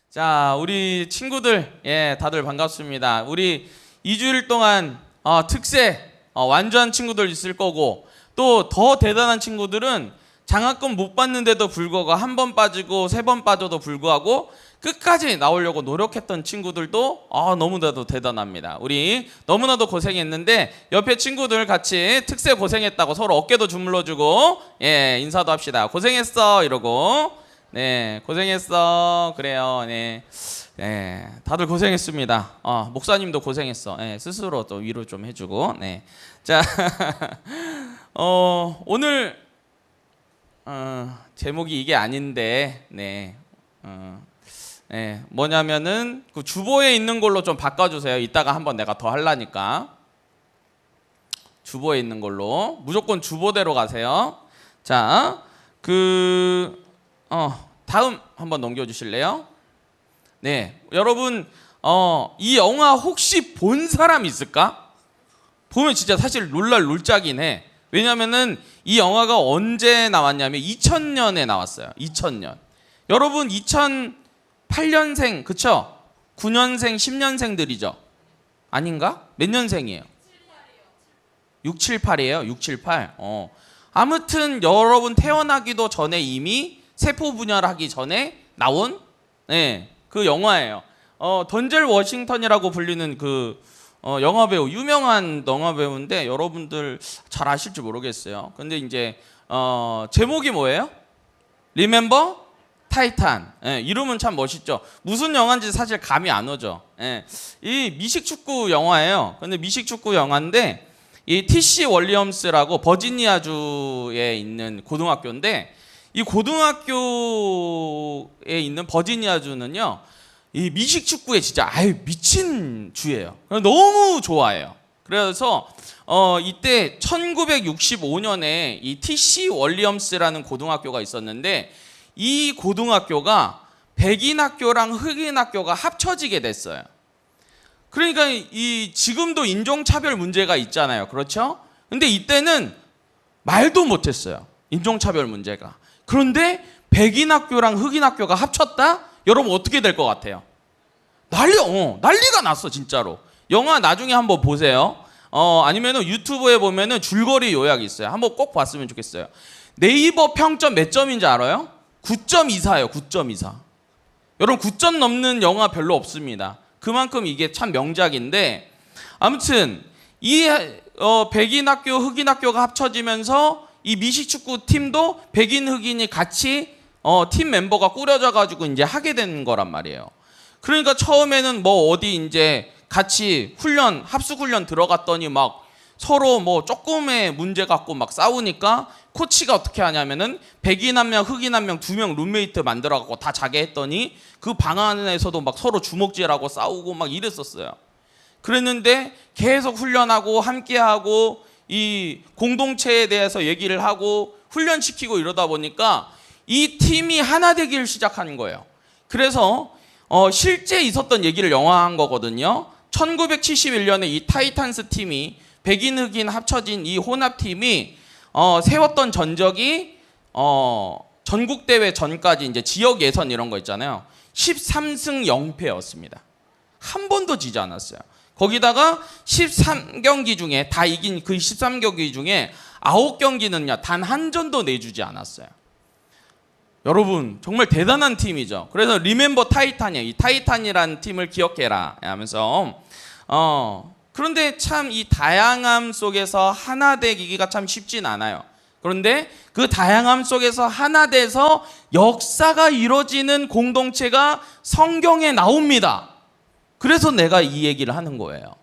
자, 우리 친구들, 다들 반갑습니다. 우리 2주일 동안 특세 완주한 친구들 있을 거고, 또 더 대단한 친구들은 장학금 못 받는데도 불구하고 한 번 빠지고 세 번 빠져도 불구하고 끝까지 나오려고 노력했던 친구들도 너무나도 대단합니다. 우리 너무나도 고생했는데 옆에 친구들 같이 특세 고생했다고 서로 어깨도 주물러주고 인사도 합시다. 고생했어 이러고. 네, 고생했어. 그래요. 네, 다들 고생했습니다. 목사님도 고생했어. 스스로 또 위로 좀 해주고. 네, 자, 오늘 제목이 이게 아닌데, 뭐냐면은 그 주보에 있는 걸로 좀 바꿔주세요. 이따가 한번 내가 더 하려니까. 주보에 있는 걸로 무조건 주보대로 가세요. 자, 다음 한번 넘겨주실래요? 네, 여러분 이 영화 혹시 본 사람 있을까? 보면 진짜 사실 놀짝이긴 해. 왜냐면은 이 영화가 언제 나왔냐면 2000년에 나왔어요. 2000년. 여러분 2008년생 그쵸? 9년생, 10년생들이죠? 아닌가? 몇 년생이에요? 6, 7, 8이에요? 6, 7, 8. 아무튼 여러분 태어나기도 전에 이미 세포 분열하기 전에 나온 그 영화예요. 던젤 워싱턴이라고 불리는 그 영화배우, 유명한 영화배우인데 여러분들 잘 아실지 모르겠어요. 근데 이제 제목이 뭐예요? 리멤버 타이탄. 이름은 참 멋있죠. 무슨 영화인지 사실 감이 안 오죠. 이 미식축구 영화예요. 근데 미식축구 영화인데 이 TC 윌리엄스라고 버지니아주에 있는 고등학교인데, 이 고등학교에 있는 버지니아주는요, 이 미식축구에 진짜 미친 주예요. 너무 좋아해요. 그래서 이때 1965년에 이 TC 윌리엄스라는 고등학교가 있었는데, 이 고등학교가 백인 학교랑 흑인 학교가 합쳐지게 됐어요. 그러니까 이 지금도 인종차별 문제가 있잖아요. 그렇죠? 근데 이때는 말도 못했어요. 인종차별 문제가. 그런데 백인 학교랑 흑인 학교가 합쳤다? 여러분 어떻게 될 것 같아요? 난리가 났어 진짜로. 영화 나중에 한번 보세요. 아니면은 유튜브에 보면은 줄거리 요약이 있어요. 한번 꼭 봤으면 좋겠어요. 네이버 평점 몇 점인지 알아요? 9.24예요. 9.24. 여러분 9점 넘는 영화 별로 없습니다. 그만큼 이게 참 명작인데, 아무튼 이 백인 학교, 흑인 학교가 합쳐지면서 이 미식축구 팀도 백인, 흑인이 같이 팀 멤버가 꾸려져 가지고 이제 하게 된 거란 말이에요. 그러니까 처음에는 뭐 어디 이제 같이 훈련, 합숙 훈련 들어갔더니 막 서로 뭐 조금의 문제 갖고 막 싸우니까 코치가 어떻게 하냐면은 백인 한 명, 흑인 한 명, 2명 룸메이트 만들어 갖고 다 자게 했더니 그 방 안에서도 막 서로 주먹질하고 싸우고 막 이랬었어요. 그랬는데 계속 훈련하고 함께하고 이 공동체에 대해서 얘기를 하고 훈련시키고 이러다 보니까 이 팀이 하나 되기를 시작하는 거예요. 그래서 실제 있었던 얘기를 영화한 거거든요. 1971년에 이 타이탄스 팀이 백인 흑인 합쳐진 이 혼합팀이 세웠던 전적이 전국대회 전까지 이제 지역 예선 이런 거 있잖아요. 13승 0패였습니다. 한 번도 지지 않았어요. 거기다가 13경기 중에 다 이긴 그 13경기 중에 9경기는요 단 한 전도 내주지 않았어요. 여러분 정말 대단한 팀이죠. 그래서 리멤버 타이탄이에요. 이 타이탄이라는 팀을 기억해라 하면서 그런데 참 이 다양함 속에서 하나 되기가 참 쉽진 않아요. 그런데 그 다양함 속에서 하나 돼서 역사가 이루어지는 공동체가 성경에 나옵니다. 그래서 내가 이 얘기를 하는 거예요.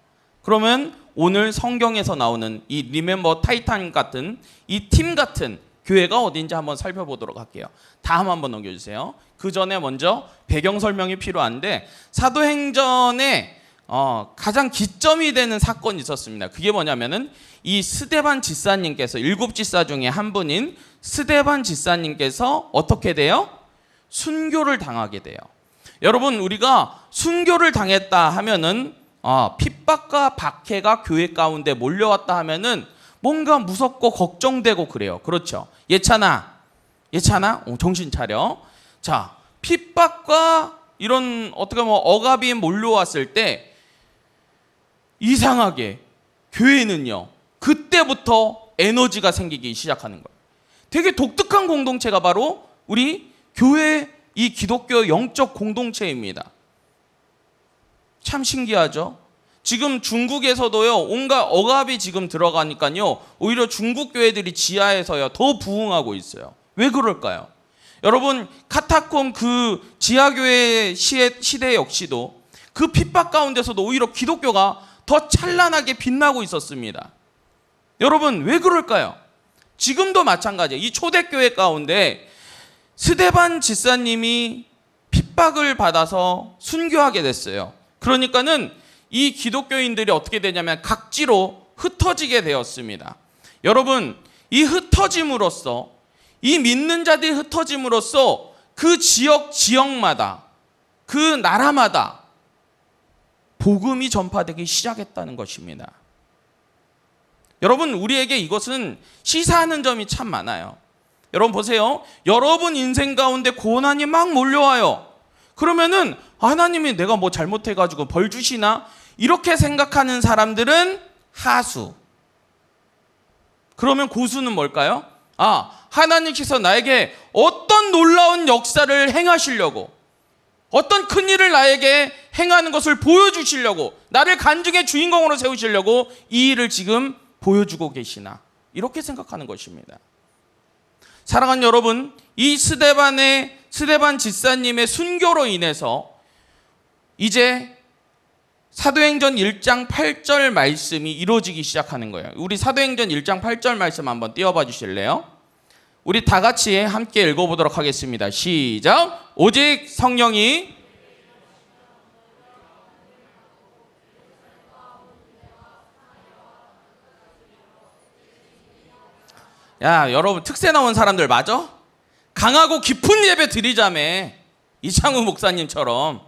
그러면 오늘 성경에서 나오는 이 리멤버 타이탄 같은 이 팀 같은 교회가 어딘지 한번 살펴보도록 할게요. 다음 한번 넘겨주세요. 그 전에 먼저 배경 설명이 필요한데, 사도행전에 가장 기점이 되는 사건이 있었습니다. 그게 뭐냐면은 이 스데반 지사님께서 7지사 중에 한 분인 스데반 지사님께서 어떻게 돼요? 순교를 당하게 돼요. 여러분 우리가 순교를 당했다 하면은 핍박과 박해가 교회 가운데 몰려왔다 하면은 뭔가 무섭고 걱정되고 그래요. 그렇죠? 예찬아 정신 차려. 자, 핍박과 이런 어떻게 보면 억압이 몰려왔을 때 이상하게 교회는요, 그때부터 에너지가 생기기 시작하는 거예요. 되게 독특한 공동체가 바로 우리 교회, 이 기독교 영적 공동체입니다. 참 신기하죠? 지금 중국에서도요, 온갖 억압이 지금 들어가니까요, 오히려 중국 교회들이 지하에서요, 더 부흥하고 있어요. 왜 그럴까요? 여러분, 카타콤 그 지하교회 시대 역시도 그 핍박 가운데서도 오히려 기독교가 더 찬란하게 빛나고 있었습니다. 여러분, 왜 그럴까요? 지금도 마찬가지예요. 이 초대교회 가운데 스데반 집사님이 핍박을 받아서 순교하게 됐어요. 그러니까는 이 기독교인들이 어떻게 되냐면 각지로 흩어지게 되었습니다. 여러분, 이 흩어짐으로써, 이 믿는 자들이 흩어짐으로써 그 지역마다, 그 나라마다 복음이 전파되기 시작했다는 것입니다. 여러분, 우리에게 이것은 시사하는 점이 참 많아요. 여러분 보세요. 여러분 인생 가운데 고난이 막 몰려와요. 그러면은 하나님이 내가 뭐 잘못해가지고 벌 주시나? 이렇게 생각하는 사람들은 하수. 그러면 고수는 뭘까요? 하나님께서 나에게 어떤 놀라운 역사를 행하시려고, 어떤 큰 일을 나에게 행하는 것을 보여주시려고, 나를 간증의 주인공으로 세우시려고 이 일을 지금 보여주고 계시나? 이렇게 생각하는 것입니다. 사랑하는 여러분, 이 스데반 집사님의 순교로 인해서 이제 사도행전 1장 8절 말씀이 이루어지기 시작하는 거예요. 우리 사도행전 1장 8절 말씀 한번 띄워봐 주실래요? 우리 다 같이 함께 읽어보도록 하겠습니다. 시작. 오직 성령이 야, 여러분 특세 나온 사람들 맞아? 강하고 깊은 예배 드리자며. 이창우 목사님처럼.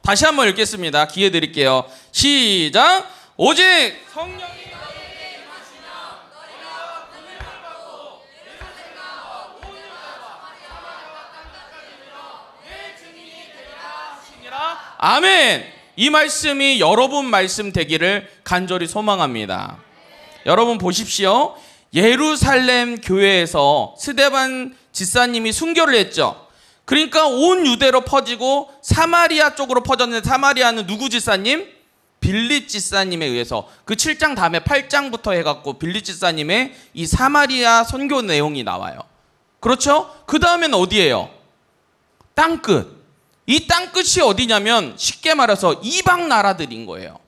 다시 한번 읽겠습니다. 기회 드릴게요. 시작. 오직 성령이 너희에게 임하시며 너희가 금을 받고 예루살렘과 온 유다와 사마리아와 땅끝까지 이르러 내 증인이 되리라 하시니라. 아멘. 이 말씀이 여러분 말씀 되기를 간절히 소망합니다. 여러분 보십시오. 예루살렘 교회에서 스데반 집사님이 순교를 했죠. 그러니까 온 유대로 퍼지고 사마리아 쪽으로 퍼졌는데, 사마리아는 누구 집사님? 빌립 집사님에 의해서 그 7장 다음에 8장부터 해갖고 빌립 집사님의 이 사마리아 선교 내용이 나와요. 그렇죠? 그 다음엔 어디예요? 땅끝. 이 땅끝이 어디냐면 쉽게 말해서 이방 나라들인 거예요.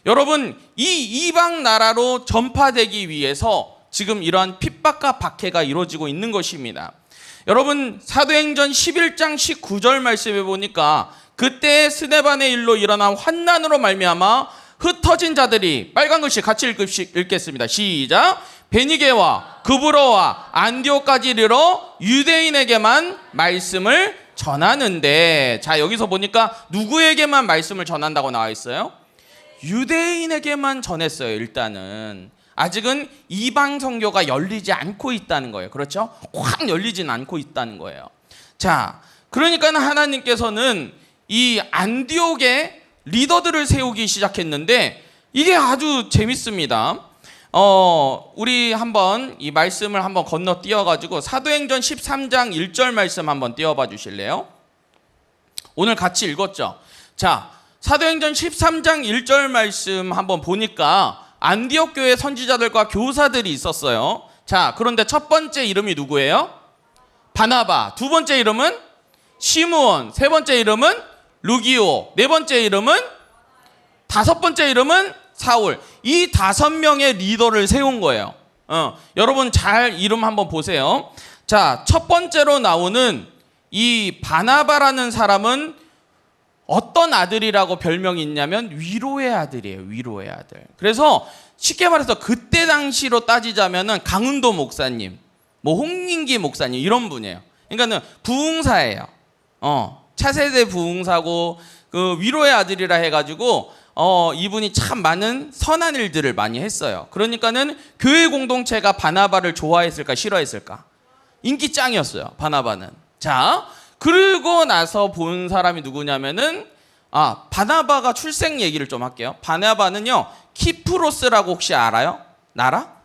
여러분, 이 이방 나라로 전파되기 위해서 지금 이러한 핍박과 박해가 이루어지고 있는 것입니다. 여러분, 사도행전 11장 19절 말씀에 보니까 그때 스데반의 일로 일어난 환난으로 말미암아 흩어진 자들이, 빨간 글씨 같이 읽겠습니다. 시작. 베니게와 그브로와 안디오까지 이르러 유대인에게만 말씀을 전하는데, 자 여기서 보니까 누구에게만 말씀을 전한다고 나와 있어요? 유대인에게만 전했어요. 일단은 아직은 이방 선교가 열리지 않고 있다는 거예요. 그렇죠? 확 열리진 않고 있다는 거예요. 자, 그러니까 하나님께서는 이 안디옥에 리더들을 세우기 시작했는데 이게 아주 재밌습니다. 우리 한번 이 말씀을 한번 건너뛰어가지고 사도행전 13장 1절 말씀 한번 띄워봐 주실래요? 오늘 같이 읽었죠? 자, 사도행전 13장 1절 말씀 한번 보니까 안디옥 교회 선지자들과 교사들이 있었어요. 자, 그런데 첫 번째 이름이 누구예요? 바나바. 두 번째 이름은 시므온. 세 번째 이름은 루기오. 네 번째 이름은, 다섯 번째 이름은 사울. 이 5명의 리더를 세운 거예요. 여러분 잘 이름 한번 보세요. 자, 첫 번째로 나오는 이 바나바라는 사람은 어떤 아들이라고 별명이 있냐면 위로의 아들이에요. 위로의 아들. 그래서 쉽게 말해서 그때 당시로 따지자면은 강은도 목사님, 뭐 홍인기 목사님 이런 분이에요. 그러니까는 부흥사예요. 차세대 부흥사고 그 위로의 아들이라 해가지고 이분이 참 많은 선한 일들을 많이 했어요. 그러니까는 교회 공동체가 바나바를 좋아했을까 싫어했을까? 인기 짱이었어요. 바나바는. 자, 그러고 나서 본 사람이 누구냐면은 바나바가 출생 얘기를 좀 할게요. 바나바는요 키프로스라고 혹시 알아요? 나라?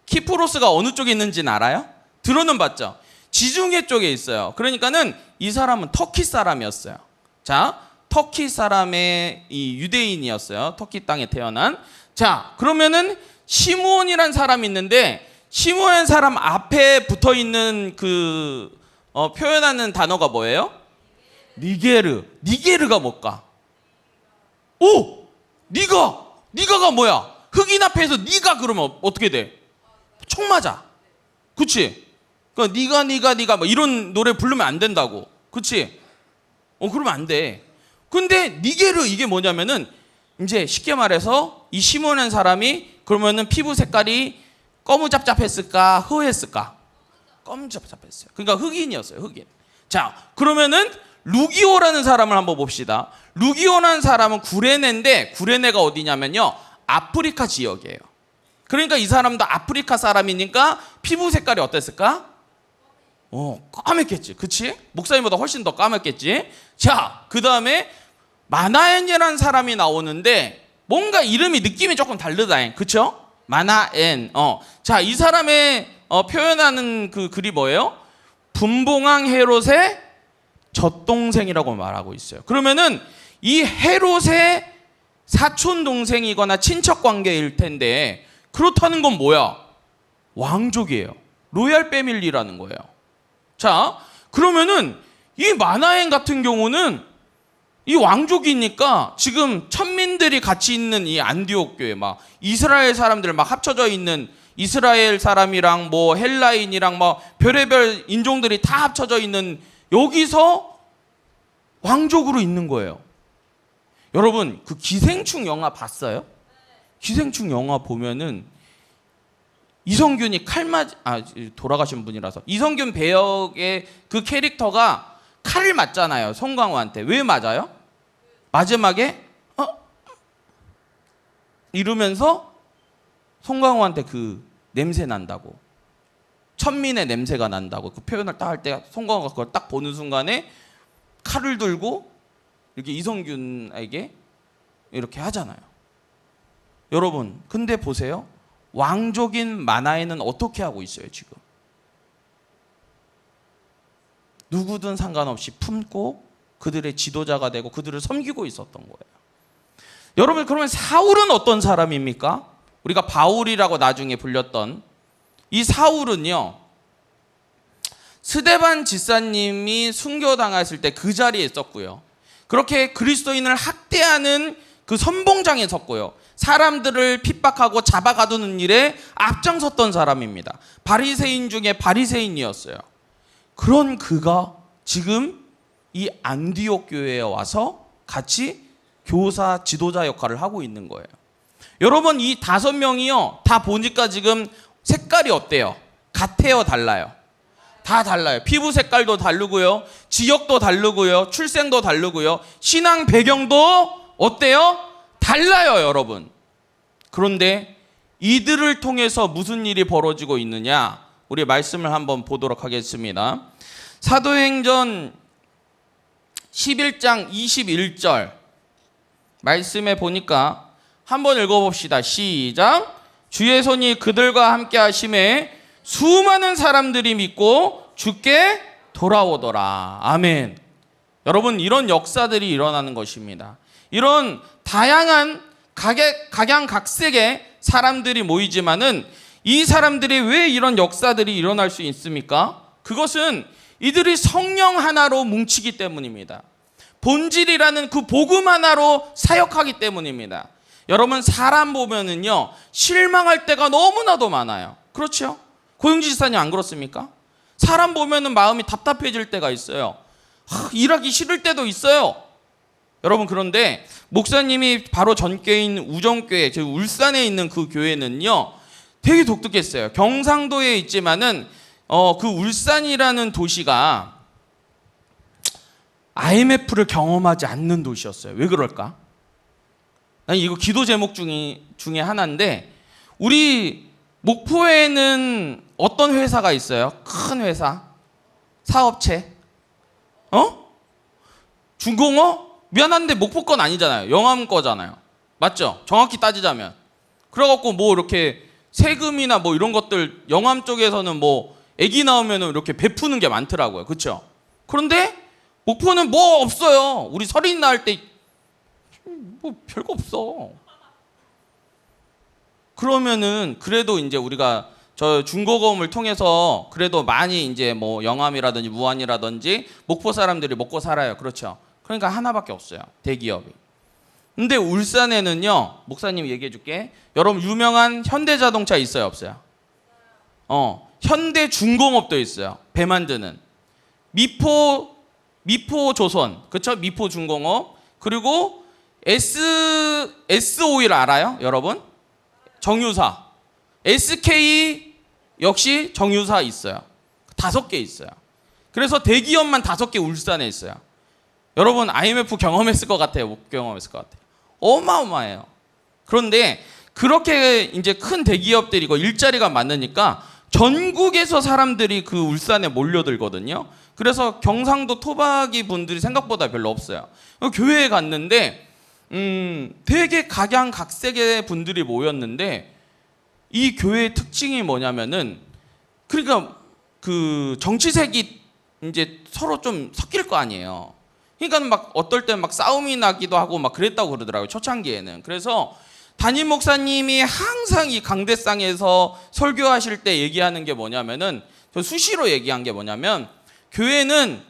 키프로스가 어느 쪽에 있는지는 알아요? 들어는 봤죠? 지중해 쪽에 있어요. 그러니까는 이 사람은 터키 사람이었어요. 자, 터키 사람의 이 유대인이었어요. 터키 땅에 태어난. 자, 그러면은 시므온이란 사람이 있는데 시므온이라는 사람 앞에 붙어 있는 그 표현하는 단어가 뭐예요? 니게르. 니게르가 뭘까? 오! 니가가 뭐야? 흑인 앞에서 니가 그러면 어떻게 돼? 총 맞아. 그치? 그러니까 니가 뭐 이런 노래 부르면 안 된다고. 그치? 그러면 안 돼. 근데 니게르 이게 뭐냐면은 이제 쉽게 말해서 이 시몬한 사람이 그러면은 피부 색깔이 검은잡잡했을까? 흐했을까? 검은잡잡했어요. 그러니까 흑인이었어요. 흑인. 자, 그러면은 루기오라는 사람을 한번 봅시다. 루기오라는 사람은 구레네인데 구레네가 어디냐면요. 아프리카 지역이에요. 그러니까 이 사람도 아프리카 사람이니까 피부 색깔이 어땠을까? 까맸겠지. 그치? 목사님보다 훨씬 더 까맸겠지. 자, 그 다음에 마나엔이라는 사람이 나오는데 뭔가 이름이 느낌이 조금 다르다. 그쵸? 마나엔. 자, 이 사람의 표현하는 그 글이 뭐예요? 분봉왕 헤롯의 젖동생이라고 말하고 있어요. 그러면은 이 헤롯의 사촌 동생이거나 친척 관계일 텐데 그렇다는 건 뭐야? 왕족이에요. 로얄 패밀리라는 거예요. 자, 그러면은 이 마나엔 같은 경우는 이 왕족이니까 지금 천민들이 같이 있는 이 안디옥 교회 막 이스라엘 사람들 막 합쳐져 있는 이스라엘 사람이랑 뭐 헬라인이랑 막 별의별 인종들이 다 합쳐져 있는 여기서 왕족으로 있는 거예요. 여러분 그 기생충 영화 봤어요? 기생충 영화 보면은 이성균이 돌아가신 분이라서 이성균 배역의 그 캐릭터가 칼을 맞잖아요. 송강호한테. 왜 맞아요? 마지막에 이러면서 송강호한테 그 냄새 난다고. 천민의 냄새가 난다고. 그 표현을 딱 할 때 송강호가 그걸 딱 보는 순간에 칼을 들고 이렇게 이성균에게 이렇게 하잖아요. 여러분, 근데 보세요. 왕족인 마나에는 어떻게 하고 있어요, 지금? 누구든 상관없이 품고 그들의 지도자가 되고 그들을 섬기고 있었던 거예요. 여러분, 그러면 사울은 어떤 사람입니까? 우리가 바울이라고 나중에 불렸던 이 사울은요, 스데반 집사님이 순교당했을 때 그 자리에 있었고요. 그렇게 그리스도인을 학대하는 그 선봉장에 섰고요. 사람들을 핍박하고 잡아가두는 일에 앞장섰던 사람입니다. 바리새인 중에 바리새인이었어요. 그런 그가 지금 이 안디옥 교회에 와서 같이 교사 지도자 역할을 하고 있는 거예요. 여러분 이 5명이요 다 보니까 지금 색깔이 어때요? 같아요, 달라요? 다 달라요. 피부 색깔도 다르고요, 지역도 다르고요, 출생도 다르고요, 신앙 배경도 어때요? 달라요, 여러분. 그런데 이들을 통해서 무슨 일이 벌어지고 있느냐? 우리 말씀을 한번 보도록 하겠습니다. 사도행전 11장 21절 말씀에 보니까 한번 읽어봅시다. 시작. 주의 손이 그들과 함께 하심에 수많은 사람들이 믿고 주께 돌아오더라. 아멘. 여러분 이런 역사들이 일어나는 것입니다. 이런 다양한 각양각색의 사람들이 모이지만은 이 사람들이 왜 이런 역사들이 일어날 수 있습니까? 그것은 이들이 성령 하나로 뭉치기 때문입니다. 본질이라는 그 복음 하나로 사역하기 때문입니다. 여러분 사람 보면은요 실망할 때가 너무나도 많아요. 그렇죠? 고영지 지사님 안 그렇습니까? 사람 보면은 마음이 답답해질 때가 있어요. 일하기 싫을 때도 있어요. 여러분 그런데 목사님이 바로 전교인 우정교회, 즉 울산에 있는 그 교회는요 되게 독특했어요. 경상도에 있지만은 그 울산이라는 도시가 IMF를 경험하지 않는 도시였어요. 왜 그럴까? 난 이거 기도 제목 중에 하나인데 우리 목포에는 어떤 회사가 있어요? 큰 회사, 사업체. 중공업? 미안한데 목포 건 아니잖아요. 영암 거잖아요. 맞죠? 정확히 따지자면. 그래갖고 뭐 이렇게 세금이나 뭐 이런 것들 영암 쪽에서는 뭐 애기 나오면 이렇게 베푸는 게 많더라고요. 그렇죠? 그런데 목포는 뭐 없어요. 우리 설인 나을 때 뭐 별거 없어. 그러면은 그래도 이제 우리가 저 중고검을 통해서 그래도 많이 이제 뭐 영암이라든지 무안이라든지 목포 사람들이 먹고 살아요. 그렇죠? 그러니까 하나밖에 없어요. 대기업이. 근데 울산에는요, 목사님이 얘기해 줄게. 여러분 유명한 현대자동차 있어요, 없어요? 현대중공업도 있어요. 배 만드는. 미포조선, 그렇죠? 미포중공업. 그리고 S-오일 알아요, 여러분? 정유사. SK 역시 정유사 있어요. 5개 있어요. 그래서 대기업만 5개 울산에 있어요. 여러분 IMF 경험했을 것 같아요? 못 경험했을 것 같아요? 어마어마해요. 그런데 그렇게 이제 큰 대기업들이고 일자리가 많으니까 전국에서 사람들이 그 울산에 몰려들거든요. 그래서 경상도 토박이 분들이 생각보다 별로 없어요. 교회에 갔는데 되게 각양각색의 분들이 모였는데 이 교회의 특징이 뭐냐면은 그러니까 그 정치색이 이제 서로 좀 섞일 거 아니에요. 그러니까 막 어떨 때 막 싸움이 나기도 하고 막 그랬다고 그러더라고요. 초창기에는. 그래서 담임 목사님이 항상 이 강대상에서 설교하실 때 얘기하는 게 뭐냐면은 저 수시로 얘기한 게 뭐냐면 교회는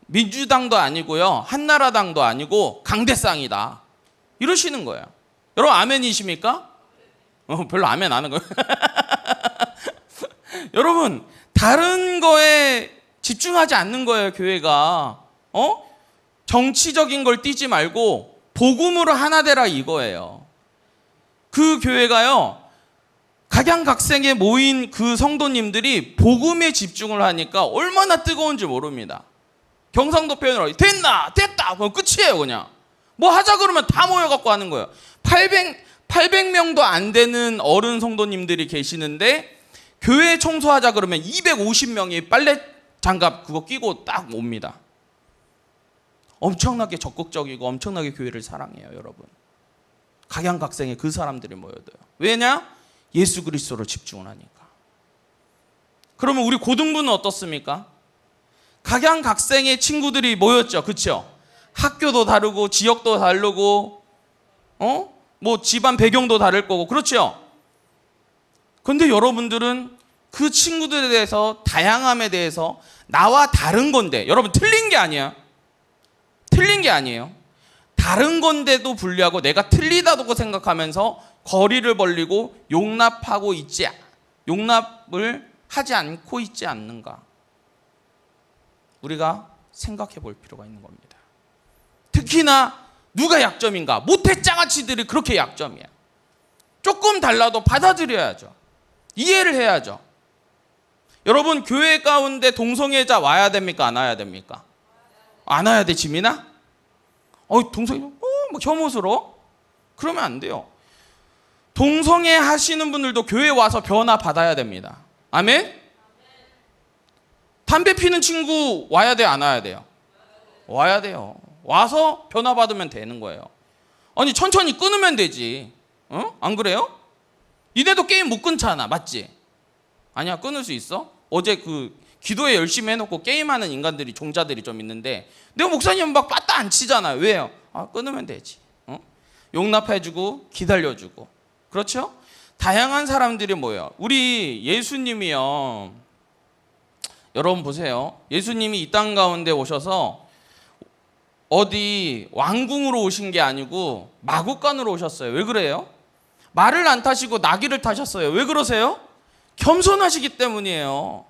민주당도 아니고요. 한나라당도 아니고 강대상이다. 이러시는 거예요. 여러분 아멘이십니까? 별로 아멘 안 하는 거예요. 여러분 다른 거에 집중하지 않는 거예요. 교회가. 정치적인 걸 띄지 말고 복음으로 하나 되라 이거예요. 그 교회가요. 각양각색에 모인 그 성도님들이 복음에 집중을 하니까 얼마나 뜨거운지 모릅니다. 경상도 표현으로 됐나? 됐다! 그럼 끝이에요 그냥. 뭐 하자 그러면 다 모여갖고 하는 거예요. 800명도 안 되는 어른 성도님들이 계시는데 교회 청소하자 그러면 250명이 빨래 장갑 그거 끼고 딱 옵니다. 엄청나게 적극적이고 엄청나게 교회를 사랑해요, 여러분. 각양각색의 그 사람들이 모여들어요. 왜냐? 예수 그리스도로 집중을 하니까. 그러면 우리 고등부는 어떻습니까? 각양각색의 친구들이 모였죠, 그렇죠? 학교도 다르고 지역도 다르고, 뭐 집안 배경도 다를 거고, 그렇죠? 그런데 여러분들은 그 친구들에 대해서 다양함에 대해서 나와 다른 건데, 여러분 틀린 게 아니야. 틀린 게 아니에요. 다른 건데도 불구하고 내가 틀리다고 생각하면서 거리를 벌리고 용납을 하지 않고 있지 않는가. 우리가 생각해 볼 필요가 있는 겁니다. 특히나 누가 약점인가? 모태장아찌들이 그렇게 약점이야. 조금 달라도 받아들여야죠. 이해를 해야죠. 여러분 교회 가운데 동성애자 와야 됩니까? 안 와야 됩니까? 안 와야 돼, 지민아? 동성애, 뭐 혐오스러워? 그러면 안 돼요. 동성애 하시는 분들도 교회 와서 변화 받아야 됩니다. 아멘? 담배 피는 친구 와야 돼, 안 와야 돼요? 와야 돼요. 와서 변화 받으면 되는 거예요. 아니, 천천히 끊으면 되지. 안 그래요? 니네도 게임 못 끊잖아, 맞지? 아니야, 끊을 수 있어? 어제 그 기도에 열심히 해놓고 게임하는 인간들이 종자들이 좀 있는데 내가 목사님은 막 빠따 안 치잖아요. 왜요? 끊으면 되지. 용납해주고 기다려주고. 그렇죠? 다양한 사람들이 모여요. 우리 예수님이요. 여러분 보세요. 예수님이 이 땅 가운데 오셔서 어디 왕궁으로 오신 게 아니고 마국간으로 오셨어요. 왜 그래요? 말을 안 타시고 나귀를 타셨어요. 왜 그러세요? 겸손하시기 때문이에요.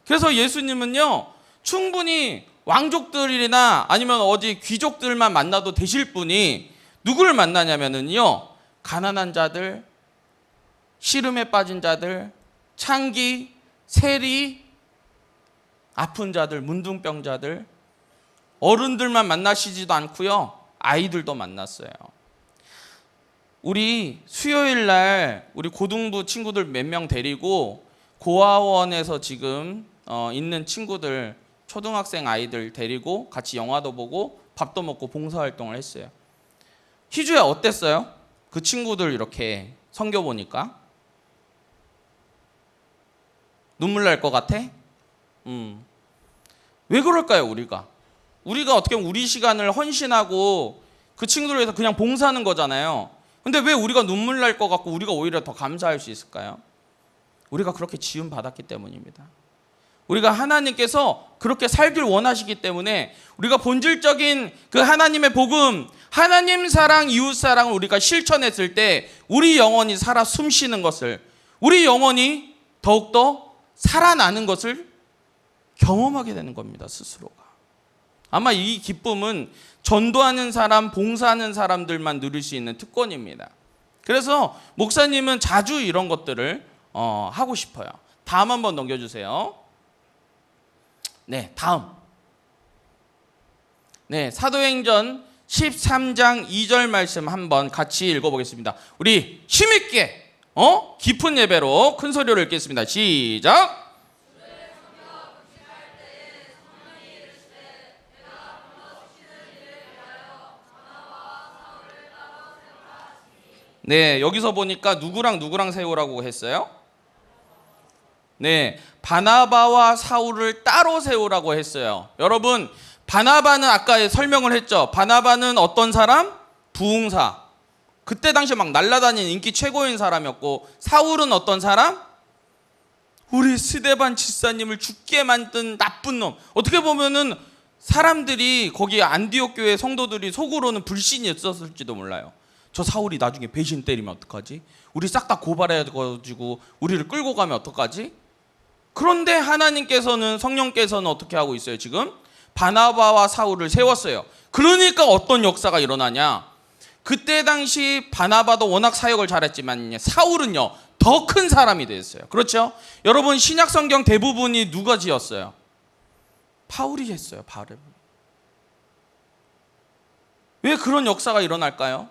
그래서 예수님은요, 충분히 왕족들이나 아니면 어디 귀족들만 만나도 되실 분이 누구를 만나냐면요, 가난한 자들, 시름에 빠진 자들, 창기, 세리, 아픈 자들, 문둥병자들, 어른들만 만나시지도 않고요, 아이들도 만났어요. 우리 수요일 날 우리 고등부 친구들 몇 명 데리고 고아원에서 지금 있는 친구들 초등학생 아이들 데리고 같이 영화도 보고 밥도 먹고 봉사활동을 했어요. 희주야 어땠어요? 그 친구들 이렇게 성교 보니까 눈물 날 것 같아? 왜 그럴까요? 우리가 어떻게 보면 우리 시간을 헌신하고 그 친구들을 위해서 그냥 봉사하는 거잖아요. 근데 왜 우리가 눈물 날 것 같고 우리가 오히려 더 감사할 수 있을까요? 우리가 그렇게 지음 받았기 때문입니다. 우리가 하나님께서 그렇게 살길 원하시기 때문에 우리가 본질적인 그 하나님의 복음, 하나님 사랑, 이웃 사랑을 우리가 실천했을 때 우리 영혼이 살아 숨쉬는 것을, 우리 영혼이 더욱더 살아나는 것을 경험하게 되는 겁니다. 스스로가. 아마 이 기쁨은 전도하는 사람, 봉사하는 사람들만 누릴 수 있는 특권입니다. 그래서 목사님은 자주 이런 것들을 하고 싶어요. 다음 한번 넘겨주세요. 네, 다음. 네, 사도행전 13장 2절 말씀 한번 같이 읽어보겠습니다. 우리 힘있게 깊은 예배로 큰 소리로 읽겠습니다. 시작. 네, 여기서 보니까 누구랑 세우라고 했어요? 네, 바나바와 사울을 따로 세우라고 했어요. 여러분, 바나바는 아까 설명을 했죠. 바나바는 어떤 사람? 부흥사. 그때 당시 막 날아다니는 인기 최고인 사람이었고, 사울은 어떤 사람? 우리 스데반 집사님을 죽게 만든 나쁜 놈. 어떻게 보면은 사람들이 거기 안디옥 교회 성도들이 속으로는 불신이 있었을지도 몰라요. 저 사울이 나중에 배신 때리면 어떡하지? 우리 싹 다 고발해가지고 우리를 끌고 가면 어떡하지? 그런데 하나님께서는, 성령께서는 어떻게 하고 있어요? 지금 바나바와 사울을 세웠어요. 그러니까 어떤 역사가 일어나냐? 그때 당시 바나바도 워낙 사역을 잘했지만 사울은요 더 큰 사람이 됐어요. 그렇죠? 여러분, 신약 성경 대부분이 누가 지었어요? 바울이 했어요. 바울. 왜 그런 역사가 일어날까요?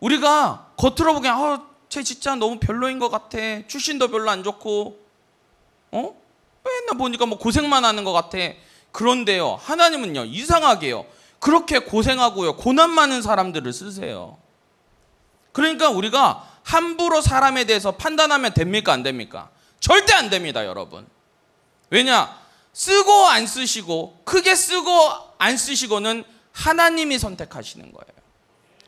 우리가 겉으로 보기엔 쟤 진짜 너무 별로인 것 같아. 출신도 별로 안 좋고 맨날 보니까 뭐 고생만 하는 것 같아. 그런데요, 하나님은요 이상하게요 그렇게 고생하고요 고난 많은 사람들을 쓰세요. 그러니까 우리가 함부로 사람에 대해서 판단하면 됩니까? 안 됩니까? 절대 안 됩니다, 여러분. 왜냐? 쓰고 안 쓰시고, 크게 쓰고 안 쓰시고는 하나님이 선택하시는 거예요.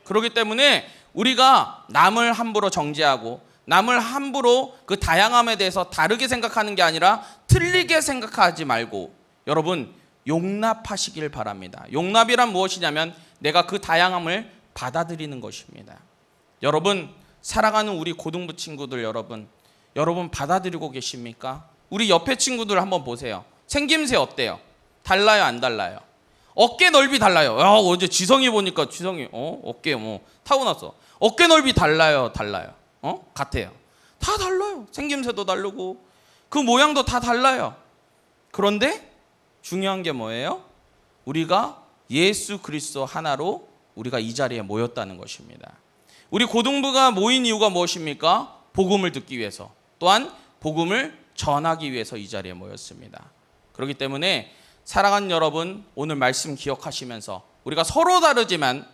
그렇기 때문에 우리가 남을 함부로 정죄하고 남을 함부로 그 다양함에 대해서 다르게 생각하는 게 아니라 틀리게 생각하지 말고 여러분 용납하시길 바랍니다. 용납이란 무엇이냐면 내가 그 다양함을 받아들이는 것입니다. 여러분, 살아가는 우리 고등부 친구들 여러분 받아들이고 계십니까? 우리 옆에 친구들 한번 보세요. 생김새 어때요? 달라요, 안 달라요? 어깨 넓이 달라요. 어제 지성이 보니까 지성이 어깨 타고났어. 어깨 넓이 달라요? 같아요. 다 달라요. 생김새도 다르고 그 모양도 다 달라요. 그런데 중요한 게 뭐예요? 우리가 예수 그리스도 하나로 우리가 이 자리에 모였다는 것입니다. 우리 고등부가 모인 이유가 무엇입니까? 복음을 듣기 위해서, 또한 복음을 전하기 위해서 이 자리에 모였습니다. 그렇기 때문에 사랑하는 여러분, 오늘 말씀 기억하시면서 우리가 서로 다르지만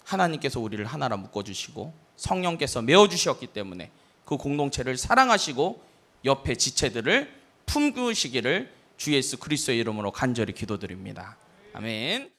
하나님께서 우리를 하나로 묶어주시고 성령께서 메워주셨기 때문에 그 공동체를 사랑하시고 옆에 지체들을 품으시기를 주 예수 그리스도의 이름으로 간절히 기도드립니다. 아멘.